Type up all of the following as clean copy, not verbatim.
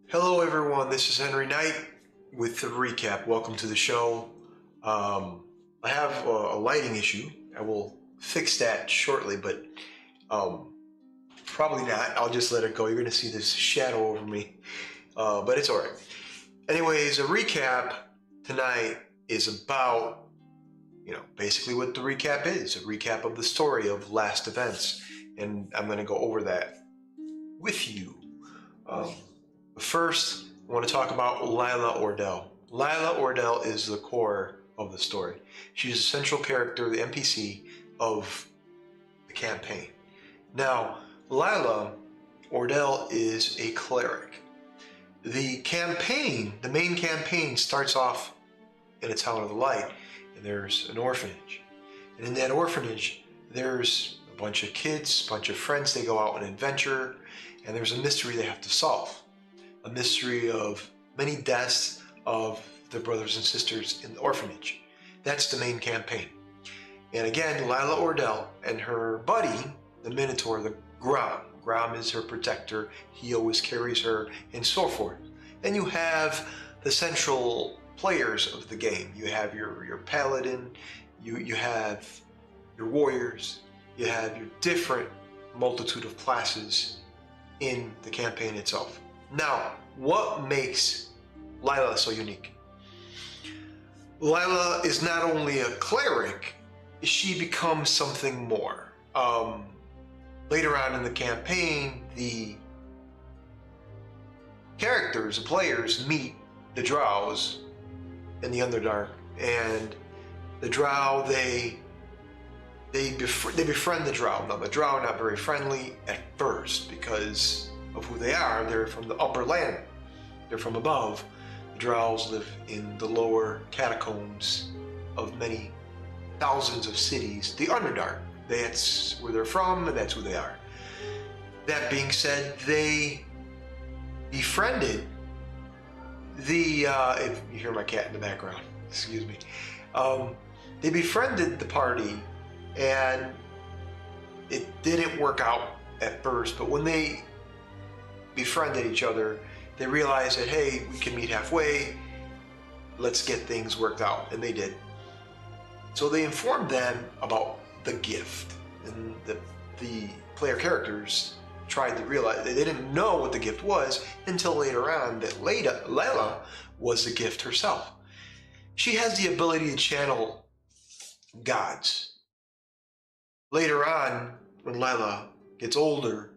Hello everyone, this is Henry Knight with the recap. Welcome to the show. I have a lighting issue. I will fix that shortly, but probably not. I'll just let it go. You're going to see this shadow over me, but it's all right. Anyways, a recap tonight is about, basically what the recap is. A recap of the story of last events, and I'm going to go over that with you. First, I want to talk about Lila Ordell. Lila Ordell is the core of the story. She's a central character, the NPC of the campaign. Now, Lila Ordell is a cleric. The main campaign starts off in a town of the light, and there's an orphanage. And in that orphanage, there's a bunch of kids, a bunch of friends. They go out on an adventure, and there's a mystery they have to solve. A mystery of many deaths of their brothers and sisters in the orphanage. That's the main campaign. And again, Lila Ordell and her buddy, the Minotaur, the Grom. Grom is her protector. He always carries her, and so forth. Then you have the central players of the game. You have your paladin, you have your warriors, you have your different multitude of classes in the campaign itself. Now, what makes Lila so unique? Lila is not only a cleric, she becomes something more. Later on in the campaign, the characters, the players, meet the Drows in the Underdark, and the Drow, they befriend the Drow. Now, the Drow are not very friendly at first because of who they are. They're from the upper land. They're from above. The Drows live in the lower catacombs of many thousands of cities, the Underdark. That's where they're from, and that's who they are. That being said, they befriended the, if you hear my cat in the background, excuse me. They befriended the party, and it didn't work out at first, but when they befriended each other, they realized that, hey, we can meet halfway, let's get things worked out, and they did. So they informed them about the gift, and the player characters tried to realize, they didn't know what the gift was until later on that Lila was the gift herself. She has the ability to channel gods. Later on, when Lila gets older,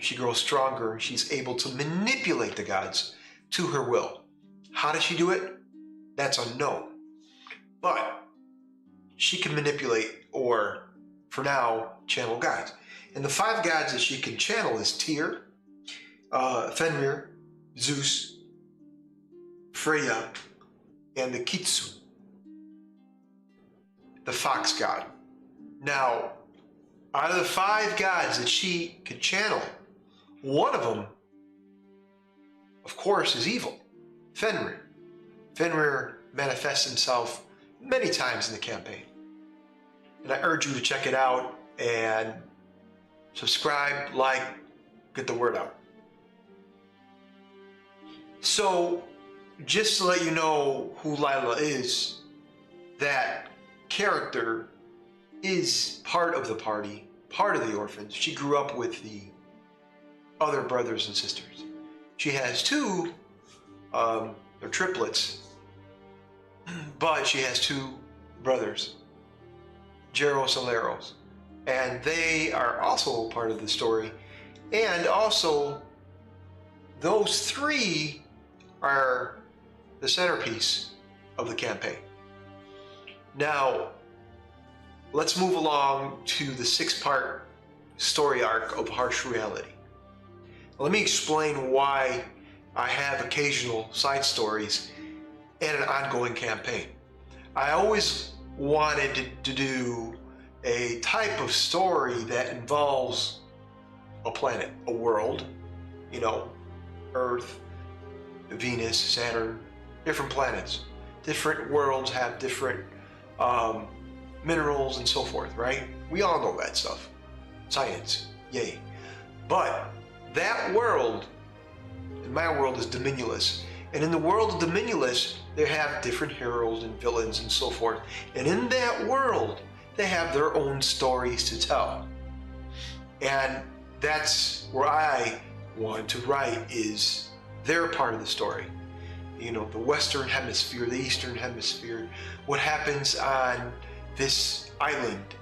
she grows stronger. She's able to manipulate the gods to her will. How does she do it? That's unknown. But she can manipulate, or for now, channel gods. And the 5 gods that she can channel is Tyr, Fenrir, Zeus, Freya, and the Kitsu, the fox god. Now, out of the 5 gods that she could channel, one of them, of course, is evil. Fenrir. Fenrir manifests himself many times in the campaign. And I urge you to check it out and subscribe, like, get the word out. So, just to let you know who Lila is, that character is part of the party, part of the orphans. She grew up with the other brothers and sisters. She has 2, they're triplets, but she has 2 brothers, Jaros and Laros, and they are also part of the story, And also, those three are the centerpiece of the campaign. Now, let's move along to the 6-part story arc of Harsh Reality. Let me explain why I have occasional side stories and an ongoing campaign. I always wanted to do a type of story that involves a planet, a world, Earth, Venus, Saturn, different planets. Different worlds have different minerals and so forth, right? We all know that stuff. Science, yay. But that world, in my world, is Dominulus. And in the world of Dominulus, they have different heroes and villains and so forth. And in that world, they have their own stories to tell. And that's where I want to write, is their part of the story. The Western Hemisphere, the Eastern Hemisphere, what happens on this island.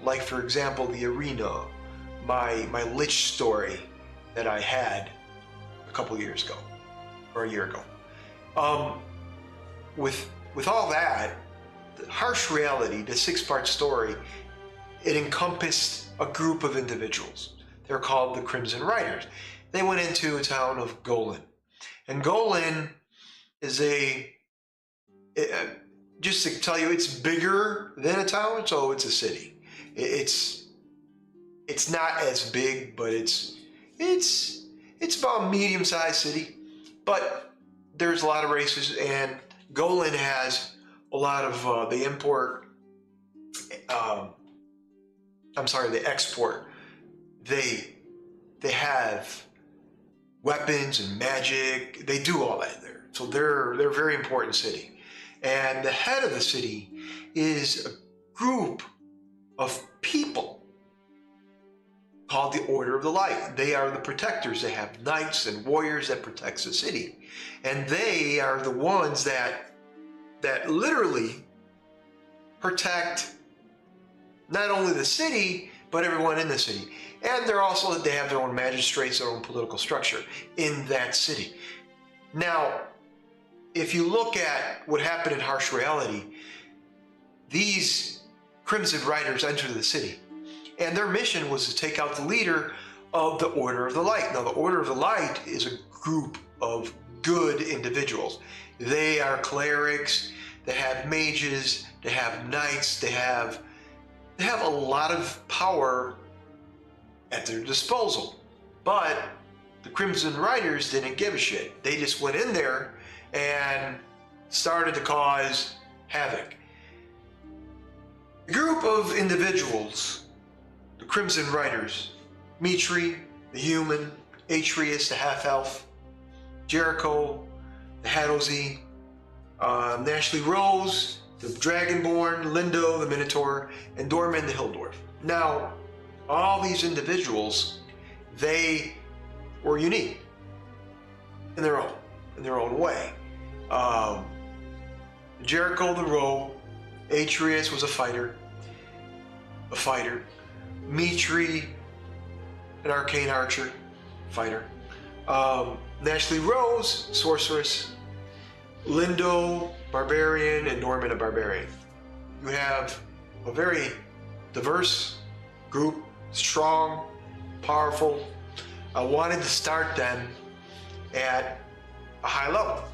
Like for example, the arena, my Lich story that I had a couple years ago, or a year ago. With all that, the Harsh Reality, the 6-part story, it encompassed a group of individuals. They're called the Crimson Riders. They went into a town of Golan. And Golan is just to tell you, it's bigger than a town, so it's a city. It's not as big, but it's about a medium-sized city. But there's a lot of races, and Golan has a lot of they export. They have weapons and magic. They do all that there. So they're a very important city. And the head of the city is a group of people called the Order of the Light. They are the protectors. They have knights and warriors that protects the city. And they are the ones that literally protect not only the city, but everyone in the city. And they have their own magistrates, their own political structure in that city. Now, if you look at what happened in Harsh Reality, these Crimson Riders entered the city, and their mission was to take out the leader of the Order of the Light. Now, the Order of the Light is a group of good individuals. They are clerics, they have mages, they have knights, they have a lot of power at their disposal. But the Crimson Riders didn't give a shit. They just went in there and started to cause havoc. A group of individuals, the Crimson Riders, Mitri, the human, Atreus, the half-elf, Jericho, the Hadozee, Nashley Rose, the Dragonborn, Lindo, the Minotaur, and Dorman, the Hill Dwarf. Now, all these individuals, they were unique in their own way. Jericho the rogue, Atreus was a fighter. Mitri, an arcane archer, fighter. Nashley Rose, sorceress. Lindo, barbarian, and Norman, a barbarian. You have a very diverse group, strong, powerful. I wanted to start them at a high level.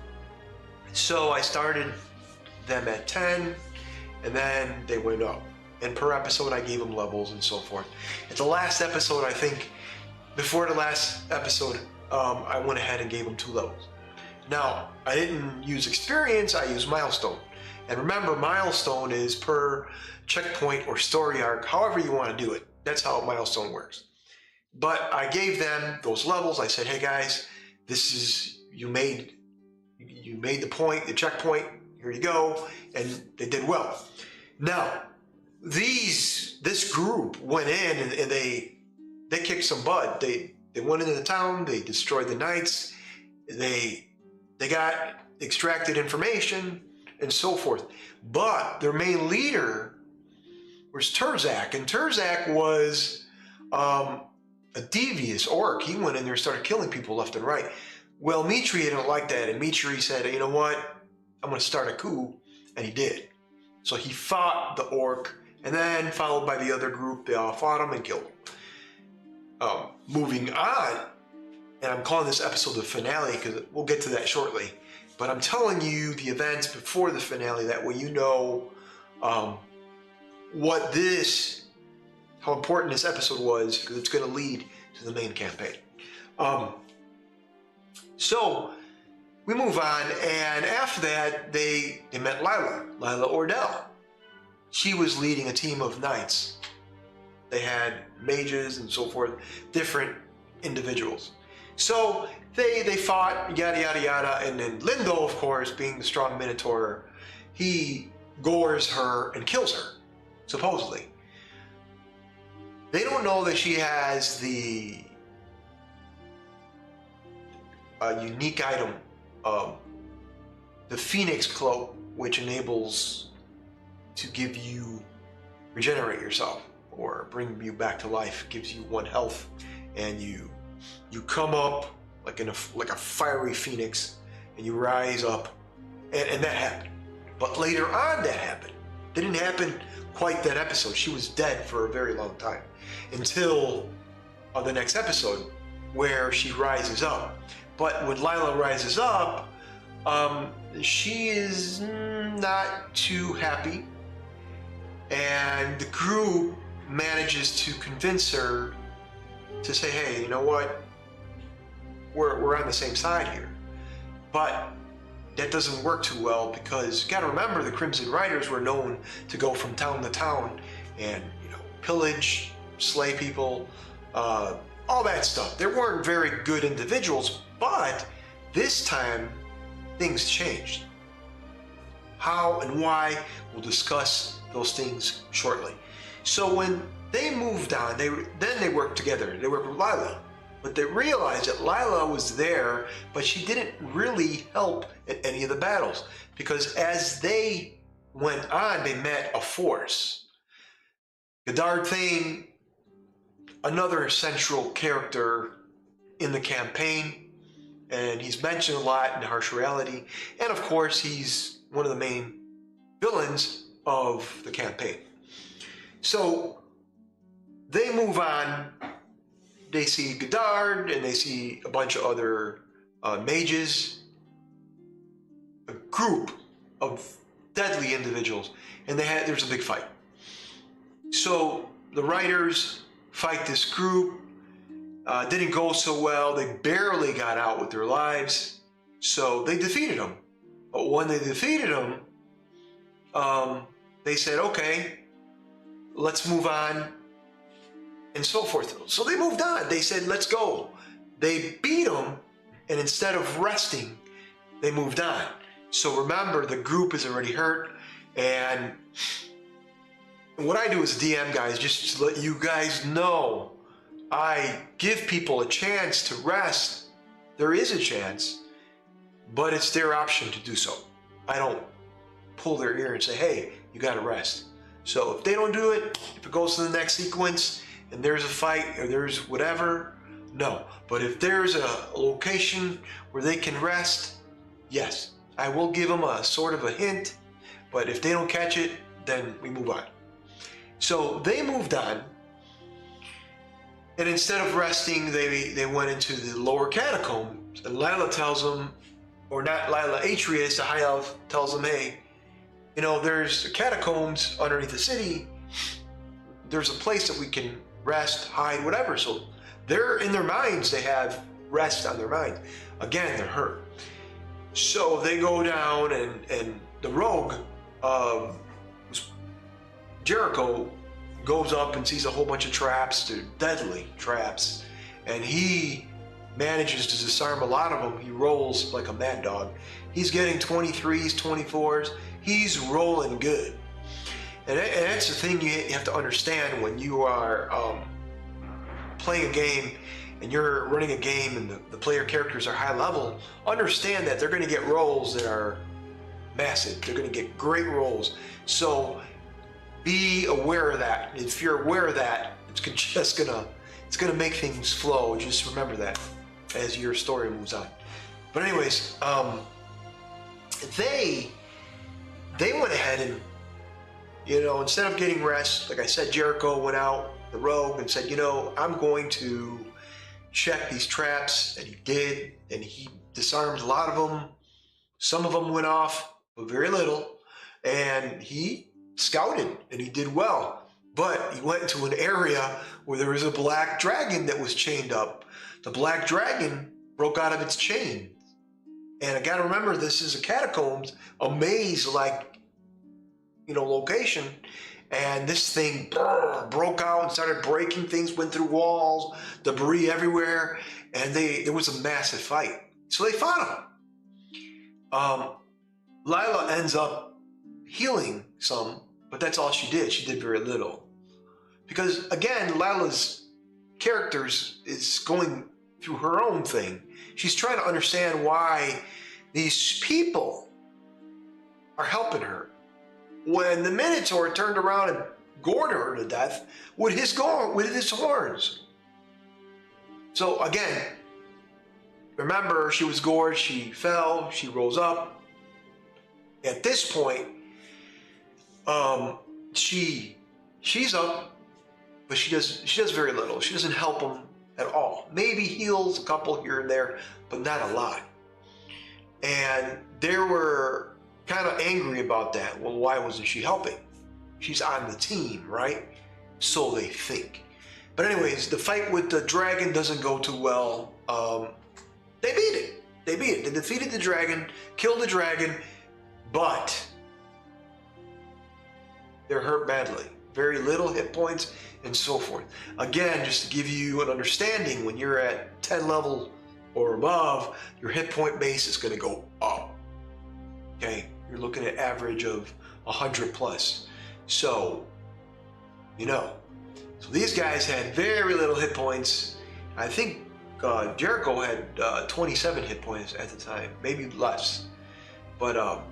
So I started them at 10, and then they went up. And per episode, I gave them levels and so forth. At the last episode, I think, before the last episode, I went ahead and gave them 2 levels. Now, I didn't use experience, I used milestone. And remember, milestone is per checkpoint or story arc, however you want to do it. That's how milestone works. But I gave them those levels. I said, hey guys, this is, you made the point, the checkpoint, here you go. And they did well. Now, this group went in and they kicked some butt. They went into the town, they destroyed the knights, they got extracted information and so forth. But their main leader was Turzak, and Turzak was a devious orc. He went in there and started killing people left and right. Well, Mitri didn't like that, and Mitri said, you know what, I'm going to start a coup, and he did. So he fought the orc, and then followed by the other group, they all fought him and killed him. Moving on, and I'm calling this episode the finale because we'll get to that shortly, but I'm telling you the events before the finale, that way you know how important this episode was, because it's going to lead to the main campaign. So we move on, and after that, they met Lila Ordell. She was leading a team of knights. They had mages and so forth, different individuals. So they fought, yada, yada, yada, and then Lindo, of course, being the strong Minotaur, he gores her and kills her, supposedly. They don't know that she has the unique item, the Phoenix Cloak, which enables to give you, regenerate yourself or bring you back to life, gives you 1 health, and you come up like a fiery phoenix, and you rise up, and that happened. But later on, that happened. It didn't happen quite that episode. She was dead for a very long time, until the next episode, where she rises up. But when Lila rises up, she is not too happy, and the group manages to convince her to say, hey, you know what, we're on the same side here. But that doesn't work too well, because you got to remember, the Crimson Riders were known to go from town to town and pillage, slay people, all that stuff. They weren't very good individuals, but this time things changed. How and why, we'll discuss those things shortly. So when they moved on, they worked together. They worked with Lila, but they realized that Lila was there, but she didn't really help in any of the battles, because as they went on, they met a force. Godard Thane, another central character in the campaign, and he's mentioned a lot in Harsh Reality, and of course he's one of the main villains of the campaign. So they move on, they see Godard, and they see a bunch of other mages, a group of deadly individuals, and there's a big fight. So the writers fight this group. Didn't go so well. They barely got out with their lives, so they defeated them. But when they defeated them, they said, okay, let's move on, and so forth. So they moved on. They said, let's go. They beat them, and instead of resting, they moved on. So remember, the group is already hurt, and what I do as a DM, guys, just to let you guys know, I give people a chance to rest. There is a chance, but it's their option to do so. I don't pull their ear and say, hey, you got to rest. So if they don't do it, if it goes to the next sequence and there's a fight or there's whatever, no. But if there's a location where they can rest, yes, I will give them a sort of a hint, but if they don't catch it, then we move on. So they moved on, and instead of resting, they went into the lower catacombs, and Lila tells them, or not Lila, Atreus, the high elf, tells them, hey, there's catacombs underneath the city. There's a place that we can rest, hide, whatever. So they're in their minds, they have rest on their mind. Again, they're hurt. So they go down, and the rogue, Jericho, goes up and sees a whole bunch of traps. They're deadly traps, and he manages to disarm a lot of them. He rolls like a mad dog. He's getting 23s, 24s. He's rolling good. And that's the thing you have to understand when you are playing a game and you're running a game and the player characters are high level. Understand that they're going to get rolls that are massive. They're going to get great rolls. So be aware of that. If you're aware of that, it's It's going to make things flow. Just remember that as your story moves on. But anyways, they went ahead and, instead of getting rest, like I said, Jericho went out the rogue and said, I'm going to check these traps, and he did, and he disarmed a lot of them. Some of them went off, but very little, and he scouted, and he did well. But he went into an area where there was a black dragon that was chained up. The black dragon broke out of its chain. And I got to remember, this is a catacombs, a maze-like, location. And this thing broke out and started breaking things, went through walls, debris everywhere. And there was a massive fight. So they fought him. Lila ends up healing some, but that's all she did. She did very little. Because, again, Lila's character is going through her own thing. She's trying to understand why these people are helping her. When the Minotaur turned around and gored her to death with his horns. So, again, remember, she was gored, she fell, she rose up. At this point, she's up, but she does very little. She doesn't help him at all. Maybe heals a couple here and there, but not a lot. And they were kind of angry about that. Well, why wasn't she helping? She's on the team, right? So they think. But anyways, the fight with the dragon doesn't go too well. They beat it. They defeated the dragon, killed the dragon, but they're hurt badly. Very little hit points and so forth. Again, just to give you an understanding, when you're at 10 level or above, your hit point base is going to go up. Okay, you're looking at average of 100 plus. So, So these guys had very little hit points. I think Jericho had 27 hit points at the time, maybe less. But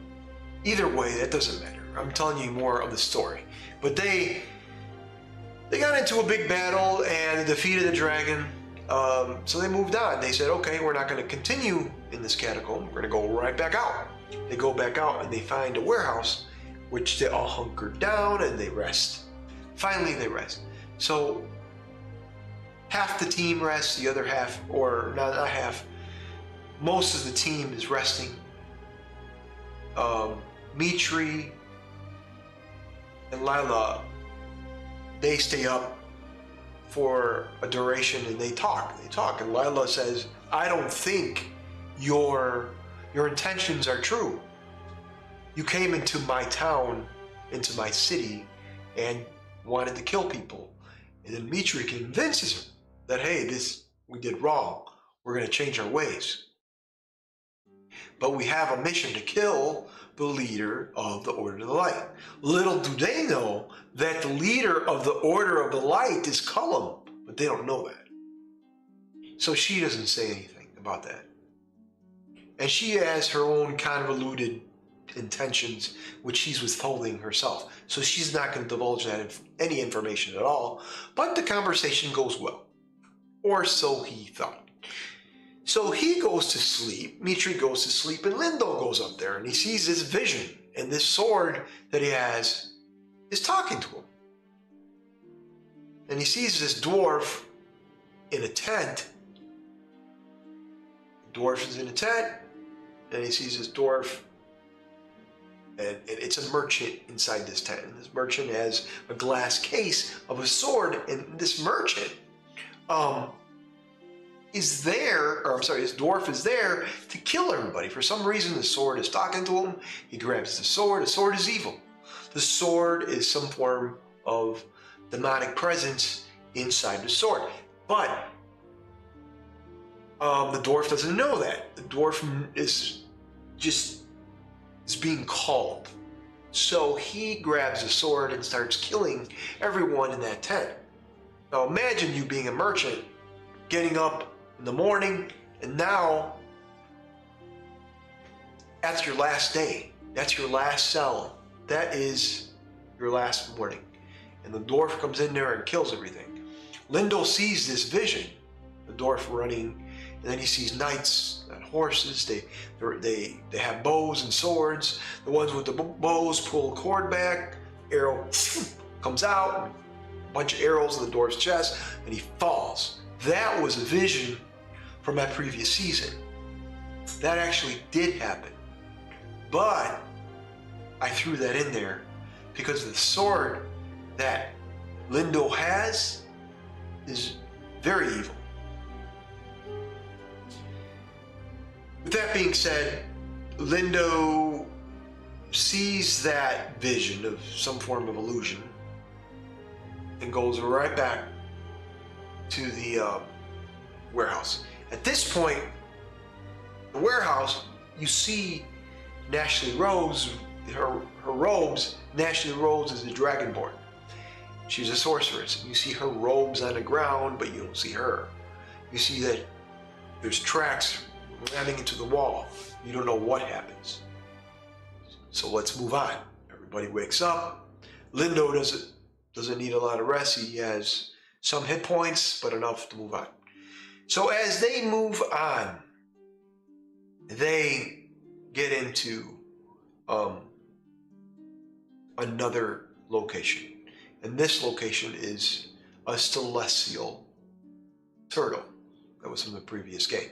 either way, that doesn't matter. I'm telling you more of the story. But they got into a big battle and defeated the dragon. So they moved on. They said, okay, we're not going to continue in this catacomb. We're going to go right back out. They go back out and they find a warehouse, which they all hunker down and they rest. Finally, they rest. So half the team rests, the other half, or not half, most of the team is resting. Mitri and Lila, they stay up for a duration and they talk. And Lila says, I don't think your intentions are true. You came into my town, into my city, and wanted to kill people. And then Mitri convinces her that, hey, we did wrong. We're going to change our ways. But we have a mission to kill the leader of the Order of the Light. Little do they know that the leader of the Order of the Light is Cullum, but they don't know that. So she doesn't say anything about that. And she has her own convoluted intentions, which she's withholding herself. So she's not going to divulge any information at all, but the conversation goes well. Or so he thought. So he goes to sleep, Mitri goes to sleep, and Lindo goes up there and he sees this vision, and this sword that he has is talking to him. And he sees this dwarf in a tent. The dwarf is in a tent, and he sees this dwarf, and it's a merchant inside this tent. And this merchant has a glass case of a sword, and this merchant this dwarf is there to kill everybody. For some reason, the sword is talking to him. He grabs the sword. The sword is evil. The sword is some form of demonic presence inside the sword. But the dwarf doesn't know that. The dwarf is being called. So he grabs the sword and starts killing everyone in that tent. Now imagine you being a merchant, getting up in the morning, and now that's your last day. That's your last cell. That is your last morning. And the dwarf comes in there and kills everything. Lindo sees this vision, the dwarf running, and then he sees knights on horses. They have bows and swords. The ones with the bows pull a cord back, arrow comes out, and a bunch of arrows in the dwarf's chest, and he falls. That was a vision from that previous season. That actually did happen. But I threw that in there because the sword that Lindo has is very evil. With that being said, Lindo sees that vision of some form of illusion and goes right back to the warehouse. At this point, the warehouse, you see Nashley Rose, her robes. Nashley Rose is the Dragonborn. She's a sorceress. You see her robes on the ground, but you don't see her. You see that there's tracks running into the wall. You don't know what happens. So let's move on. Everybody wakes up. Lindo doesn't need a lot of rest. He has some hit points, but enough to move on. So as they move on, they get into another location. And this location is a celestial turtle that was from the previous game.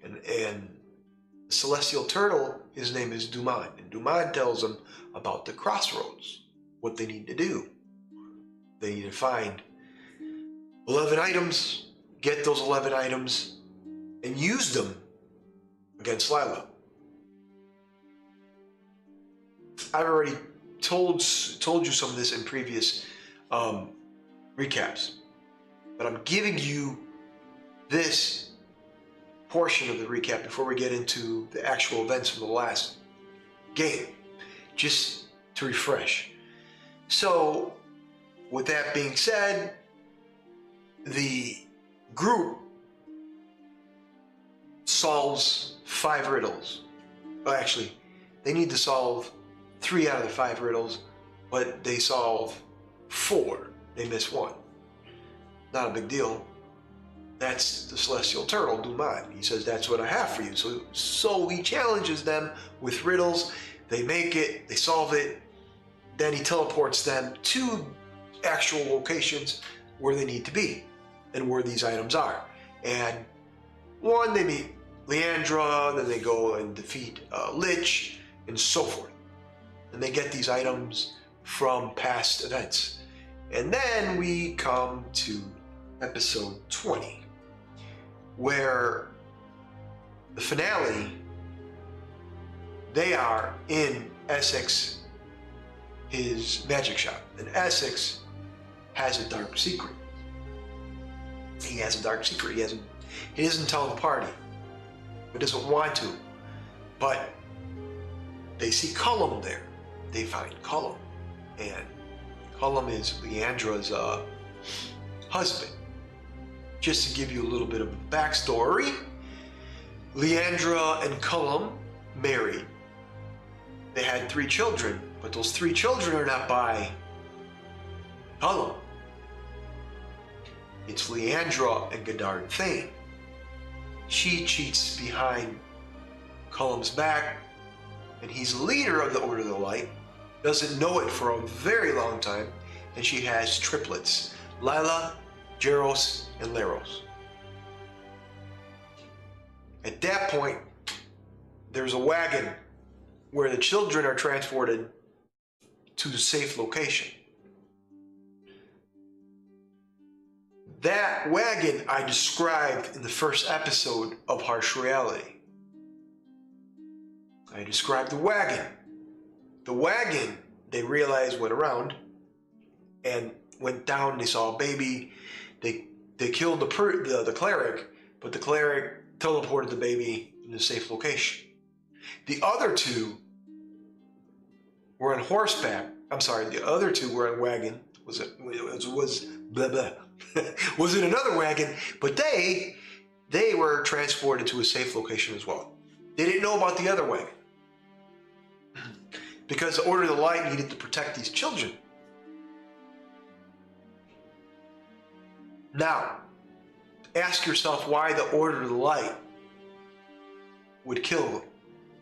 And the celestial turtle, his name is Duman. And Duman tells them about the crossroads, what they need to do. They need to find 11 items, get those 11 items, and use them against Lila. I've already told you some of this in previous recaps, but I'm giving you this portion of the recap before we get into the actual events from the last game, just to refresh. So, with that being said, the group solves 5 riddles. Well, actually, they need to solve 3 out of the 5 riddles, but they solve 4. They miss 1. Not a big deal. That's the celestial turtle, Duman. He says, that's what I have for you. So he challenges them with riddles. They make it, they solve it. Then he teleports them to actual locations where they need to be and where these items are. And one, they meet Leandra, then they go and defeat Lich, and so forth. And they get these items from past events. And then we come to episode 20, where the finale, they are in Essex, his magic shop. And Essex has a dark secret. He has a dark secret. He doesn't tell the party. He doesn't want to. But they see Cullum there. They find Cullum. And Cullum is Leandra's husband. Just to give you a little bit of a backstory, Leandra and Cullum married. They had 3 children, but those 3 children are not by Cullum. It's Leandra and Godard Thane. She cheats behind Cullum's back, and he's the leader of the Order of the Light. Doesn't know it for a very long time, and she has triplets, Lila, Jaros, and Laros. At that point, there's a wagon where the children are transported to a safe location. That wagon I described in the first episode of Harsh Reality. I described the wagon. The wagon, they realized, went around and went down. They saw a baby. They killed the cleric, but the cleric teleported the baby in a safe location. The other 2 were on horseback. I'm sorry, the other 2 were on wagon. Was in another wagon, but they were transported to a safe location as well. They didn't know about the other wagon because the Order of the Light needed to protect these children. Now, ask yourself why the Order of the Light would kill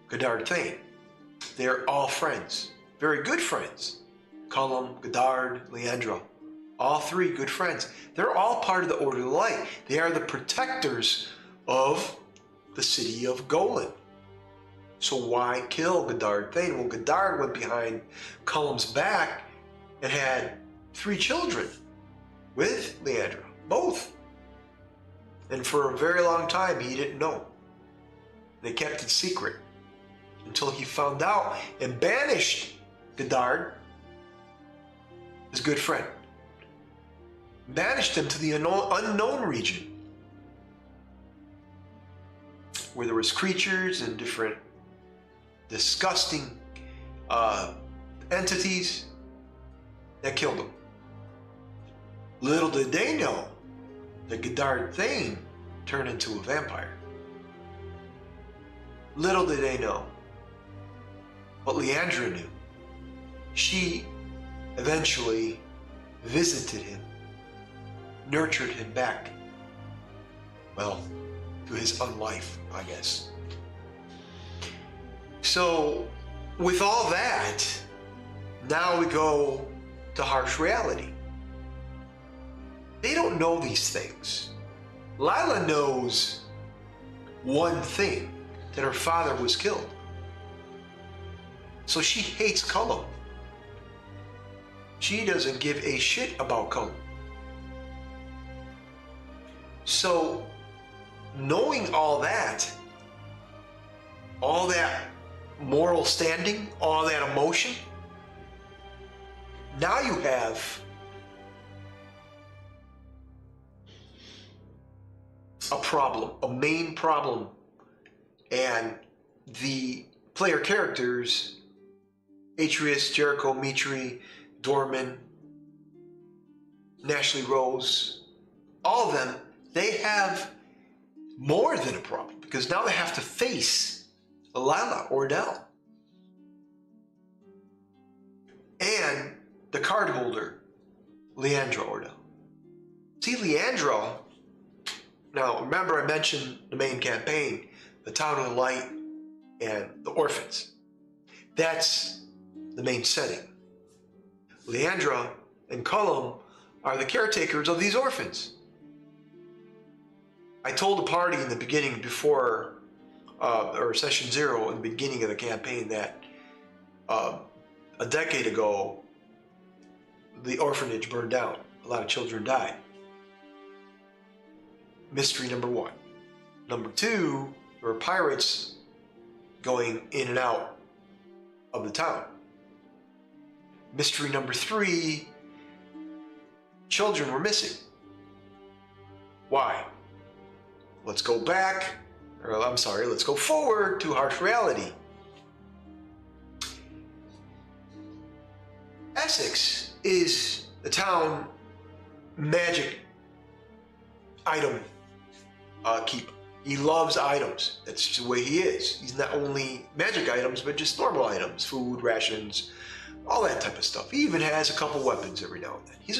Godard Thane. They're all friends, very good friends. Cullum, Godard, Leandro, all three good friends. They're all part of the Order of the Light. They are the protectors of the city of Golan. So why kill Godard Thane? Well, Godard went behind Cullum's back and had 3 children with Leandro, both. And for a very long time, he didn't know. They kept it secret until he found out and banished Godard, his good friend. Banished him to the unknown region where there was creatures and different disgusting entities that killed him. Little did they know that Godard Thane turned into a vampire. Little did they know what Leandra knew. She eventually visited him, nurtured him back, well, to his unlife, I guess. So, with all that, now we go to harsh reality. They don't know these things. Lila knows one thing, that her father was killed. So she hates Cullum. She doesn't give a shit about Cullum. So, knowing all that moral standing, all that emotion, now you have a problem, a main problem, and the player characters, Atreus, Jericho, Mitri, Dorman, Ashley Rose, all of them, they have more than a problem, because now they have to face Lila Ordell and the card holder, Leandro Ordell. See, Leandro, now remember I mentioned the main campaign, the Town of the Light and the Orphans. That's the main setting. Leandra and Cullum are the caretakers of these orphans. I told the party in the beginning before, or session 0 in the beginning of the campaign, that a decade ago, the orphanage burned down. A lot of children died. Mystery number 1. Number 2, there were pirates going in and out of the town. Mystery number 3, children were missing. Why? Let's go back, let's go forward to harsh reality. Essex is the town magic item keeper. He loves items. That's just the way he is. He's not only magic items, but just normal items, food, rations, all that type of stuff. He even has a couple weapons every now and then. He's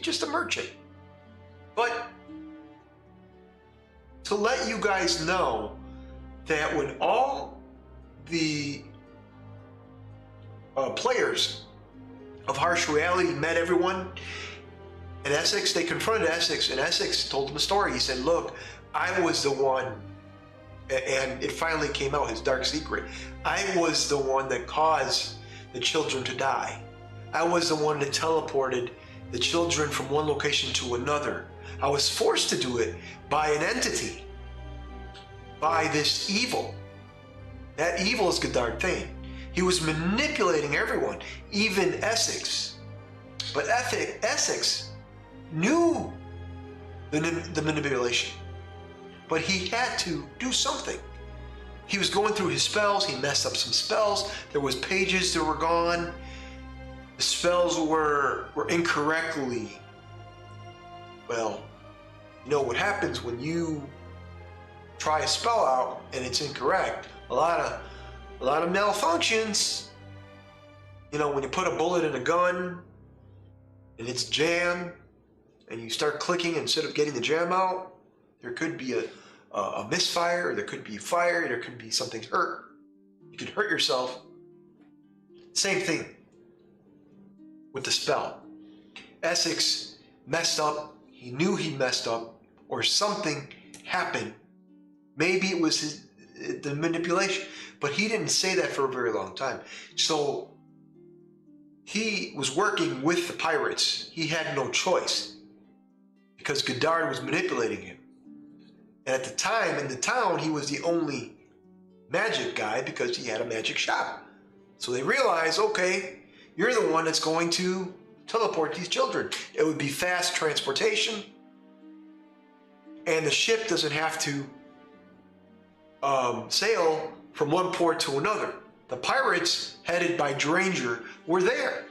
just a merchant. But to let you guys know that when all the players of Harsh Reality met everyone in Essex, they confronted Essex, and Essex told them a story. He said, look, I was the one, and it finally came out, his dark secret. I was the one that caused the children to die. I was the one that teleported the children from one location to another. I was forced to do it by an entity, by this evil. That evil is Godard Thane. He was manipulating everyone, even Essex. But Essex knew the manipulation, but he had to do something. He was going through his spells. He messed up some spells. There was pages that were gone. The spells were incorrectly, well, you know what happens when you try a spell out and it's incorrect. A lot of malfunctions. You know, when you put a bullet in a gun and it's jammed and you start clicking instead of getting the jam out, there could be a misfire, or there could be fire, there could be something hurt. You could hurt yourself. Same thing with the spell. Essex messed up. He knew he messed up, or something happened. Maybe it was the manipulation, but he didn't say that for a very long time. So he was working with the pirates. He had no choice because Godard was manipulating him. And at the time, in the town, he was the only magic guy because he had a magic shop. So they realized, okay, you're the one that's going to teleport these children. It would be fast transportation, and the ship doesn't have to sail from one port to another. The pirates, headed by Dranger, were there.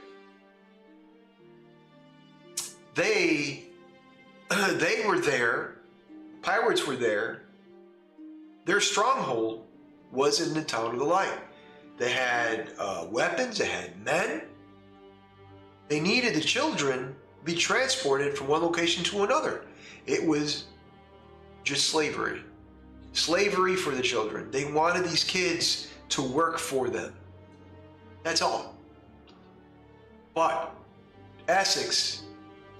They were there. Pirates were there. Their stronghold was in the Town of the Light. They had weapons. They had men. They needed the children to be transported from one location to another. It was just slavery. Slavery for the children. They wanted these kids to work for them. That's all. But Essex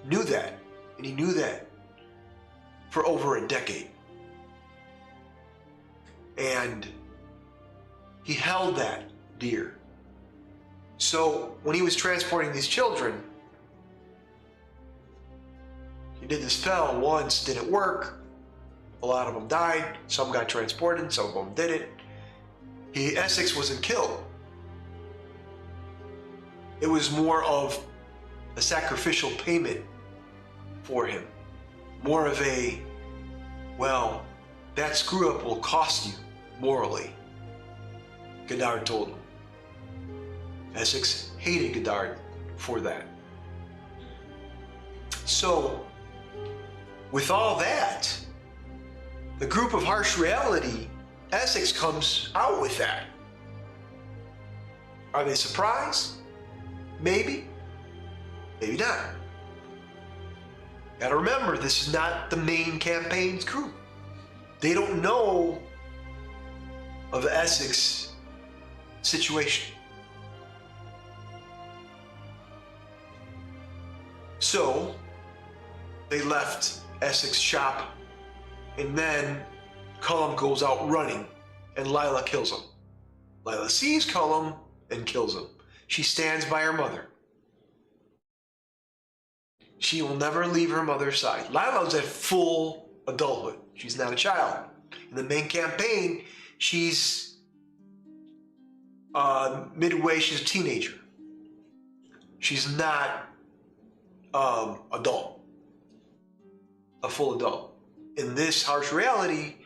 knew that, and he knew that for over a decade. And he held that dear. So when he was transporting these children, he did the spell once, didn't work. A lot of them died. Some got transported, some of them didn't. Essex wasn't killed. It was more of a sacrificial payment for him. More of a, well, that screw up will cost you morally. Godard told him. Essex hated Godard for that. So, with all that, the group of harsh reality, Essex comes out with that. Are they surprised? Maybe. Maybe not. Gotta remember, this is not the main campaign's group. They don't know of Essex situation. So they left Essex shop, and then Cullum goes out running, and Lila kills him. Lila sees Cullum and kills him. She stands by her mother. She will never leave her mother's side. Lila's at full adulthood. She's not a child. In the main campaign, she's midway, she's a teenager. She's not adult, a full adult. In this harsh reality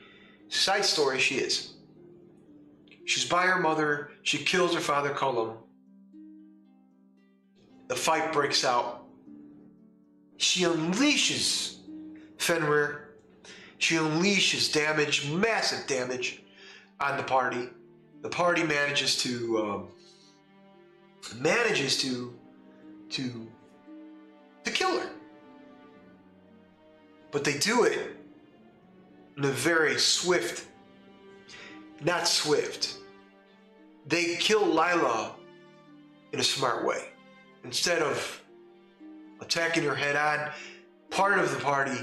side story, she is. She's by her mother. She kills her father, Cullum. The fight breaks out. She unleashes Fenrir. She unleashes damage, massive damage, on the party. The party manages to kill her. But they do it in a very swift, not swift. They kill Lila in a smart way. Instead of attacking her head on, part of the party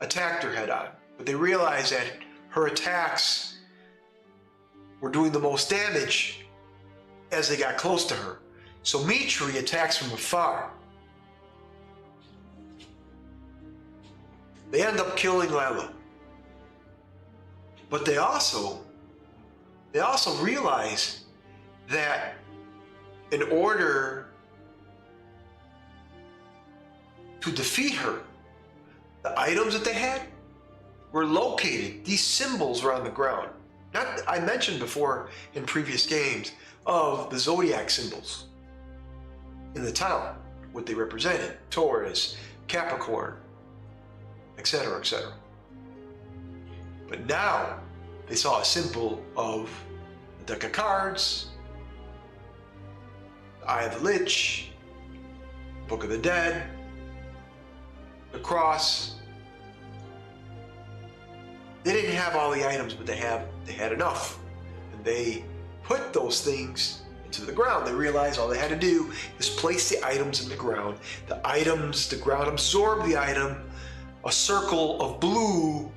attacked her head on. But they realized that her attacks were doing the most damage as they got close to her. So Mitri attacks from afar. They end up killing Lila. But they also realize that in order to defeat her, the items that they had were located. These symbols were on the ground. I mentioned before in previous games of the zodiac symbols in the town, what they represented: Taurus, Capricorn, etc., etc. But now they saw a symbol of the deck of cards, the Eye of the Lich, Book of the Dead, the cross. They didn't have all the items, but they had enough. And they put those things into the ground. They realized all they had to do is place the items in the ground. The ground absorbed the item. A circle of blue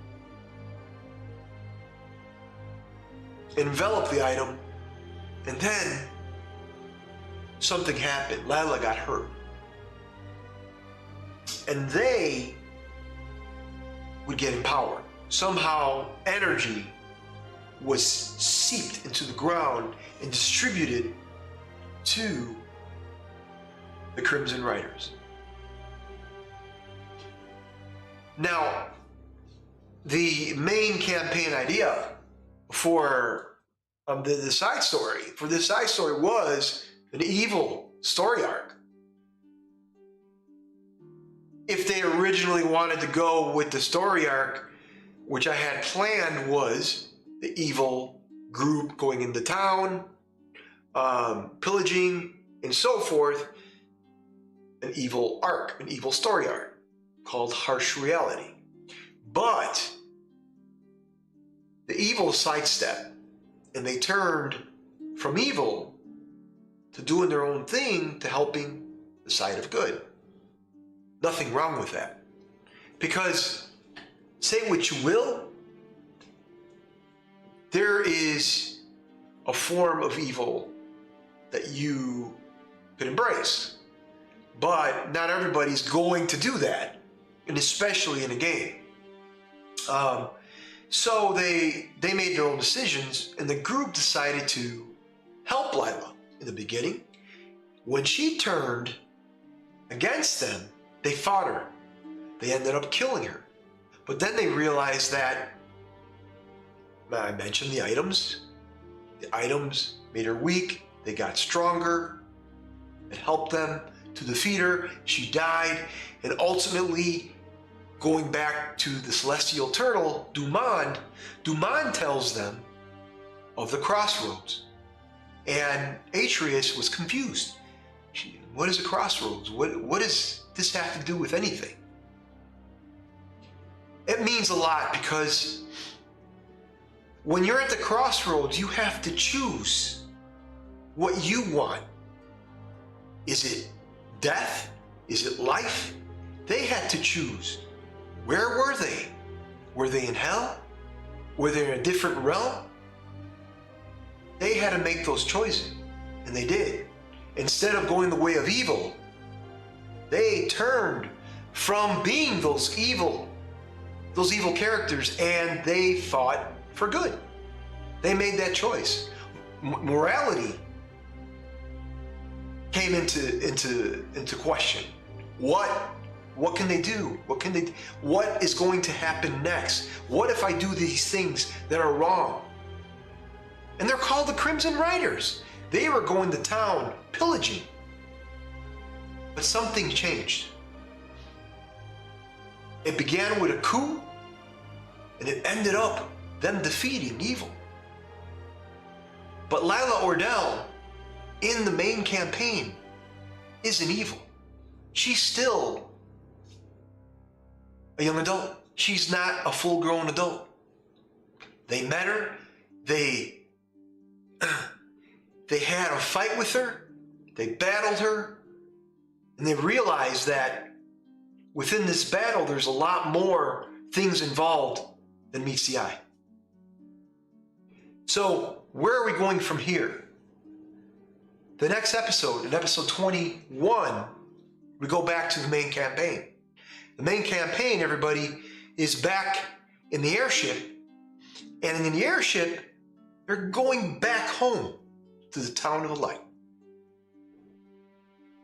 enveloped the item. And then something happened. Lila got hurt. And they would get empowered. Somehow energy was seeped into the ground and distributed to the Crimson Riders. Now, the main campaign idea for this side story was an evil story arc. If they originally wanted to go with the story arc, which I had planned, was the evil group going into town, pillaging, and so forth, an evil story arc called Harsh Reality. But the evil sidestepped, and they turned from evil to doing their own thing to helping the side of good. Nothing wrong with that. Because, say what you will, there is a form of evil that you could embrace. But not everybody's going to do that, and especially in a game. So they made their own decisions, and the group decided to help Lila in the beginning. When she turned against them, they fought her. They ended up killing her. But then they realized that, I mentioned the items. The items made her weak. They got stronger. It helped them to defeat her. She died. And ultimately, going back to the celestial turtle, Dumond tells them of the crossroads. And Atreus was confused. What is a crossroads? What does this have to do with anything? It means a lot, because when you're at the crossroads, you have to choose what you want. Is it death? Is it life? They had to choose. Where were they? Were they in hell? Were they in a different realm? They had to make those choices, and they did. Instead of going the way of evil, they turned from being those evil characters, and they fought for good. They made that choice. Morality came into question. What can they do? What is going to happen next? What if I do these things that are wrong? And they're called the Crimson Riders. They were going to town pillaging. But something changed. It began with a coup, and it ended up them defeating evil. But Lila Ordell, in the main campaign, isn't evil. She's still a young adult. She's not a full-grown adult. They met her. They had a fight with her. They battled her. And they realized that within this battle, there's a lot more things involved than meets the eye. So, where are we going from here? The next episode, in episode 21, we go back to the main campaign. The main campaign, everybody, is back in the airship. And in the airship, they're going back home to the Town of the Light.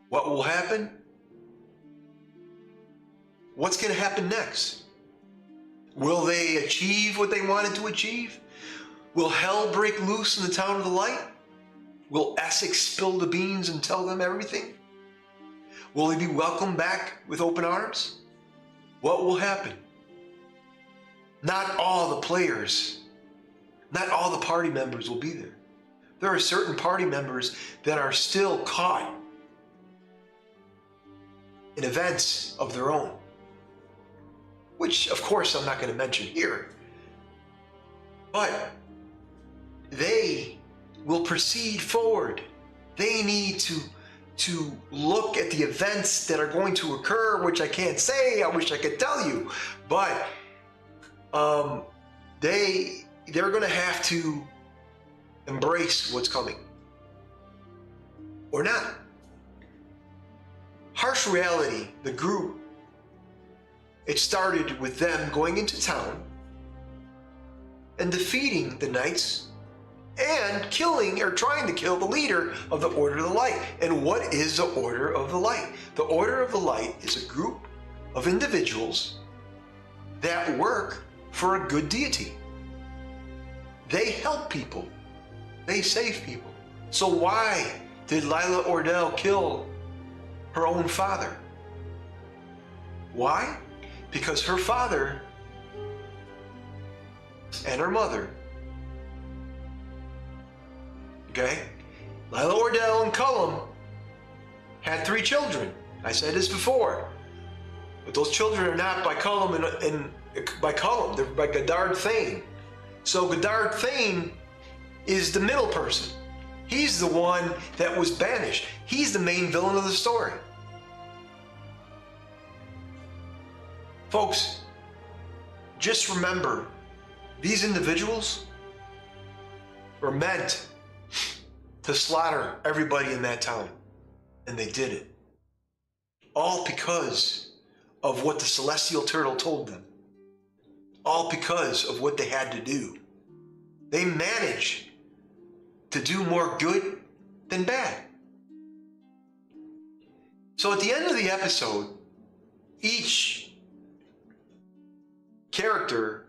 What will happen? What's going to happen next? Will they achieve what they wanted to achieve? Will hell break loose in the Town of the Light? Will Essex spill the beans and tell them everything? Will they be welcomed back with open arms? What will happen? Not all the players, not all the party members will be there. There are certain party members that are still caught in events of their own. which of course I'm not going to mention here. But they will proceed forward. They need to look at the events that are going to occur, which I can't say. I wish I could tell you, but they're going to have to embrace what's coming, or not. Harsh Reality, the group, it started with them going into town and defeating the knights and killing or trying to kill the leader of the Order of the Light. And what is the Order of the Light? The Order of the Light is a group of individuals that work for a good deity. They help people. They save people. So why did Lila Ordell kill her own father? Why? Because her father and her mother, okay, Lila Ordell and Cullum had 3 children. I said this before, but those children are not by Cullum and by Cullum. They're by Godard Thane. So Godard Thane is the middle person. He's the one that was banished. He's the main villain of the story. Folks, just remember, these individuals were meant to slaughter everybody in that town. And they did it. All because of what the Celestial Turtle told them. All because of what they had to do. They managed to do more good than bad. So at the end of the episode, each character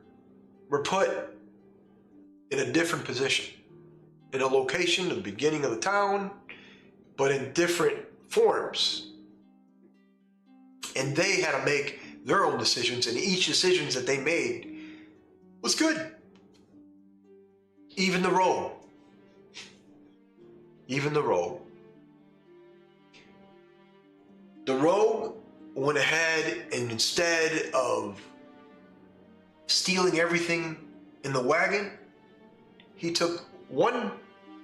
were put in a different position, in a location, the beginning of the town, but in different forms. And they had to make their own decisions, and each decisions that they made was good. Even the rogue. Even the rogue. The rogue went ahead and instead of stealing everything in the wagon, he took 1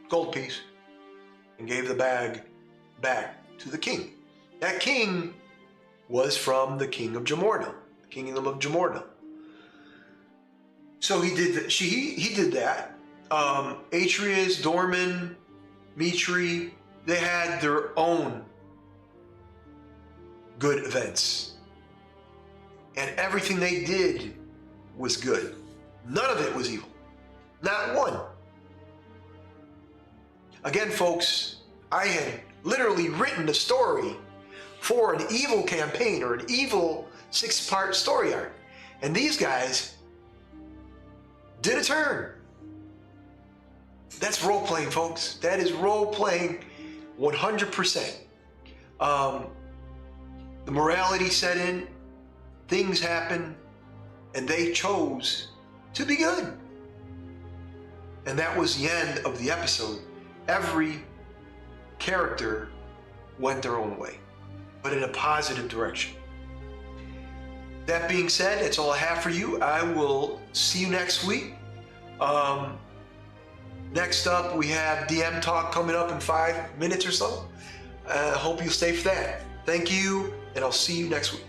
gold piece and gave the bag back to the king. That king was from the king of Jamorna, the kingdom of Jamorna. So he did that. He did that. Atreus, Dorman, Mitri, they had their own good events. And everything they did was good. None of it was evil. Not one. Again, folks, I had literally written a story for an evil campaign or an evil 6-part story arc. And these guys did a turn. That's role-playing, folks. That is role-playing 100%. The morality set in, things happen, and they chose to be good. And that was the end of the episode. Every character went their own way, but in a positive direction. That being said, that's all I have for you. I will see you next week. Next up, we have DM Talk coming up in 5 minutes or so. I hope you stay for that. Thank you, and I'll see you next week.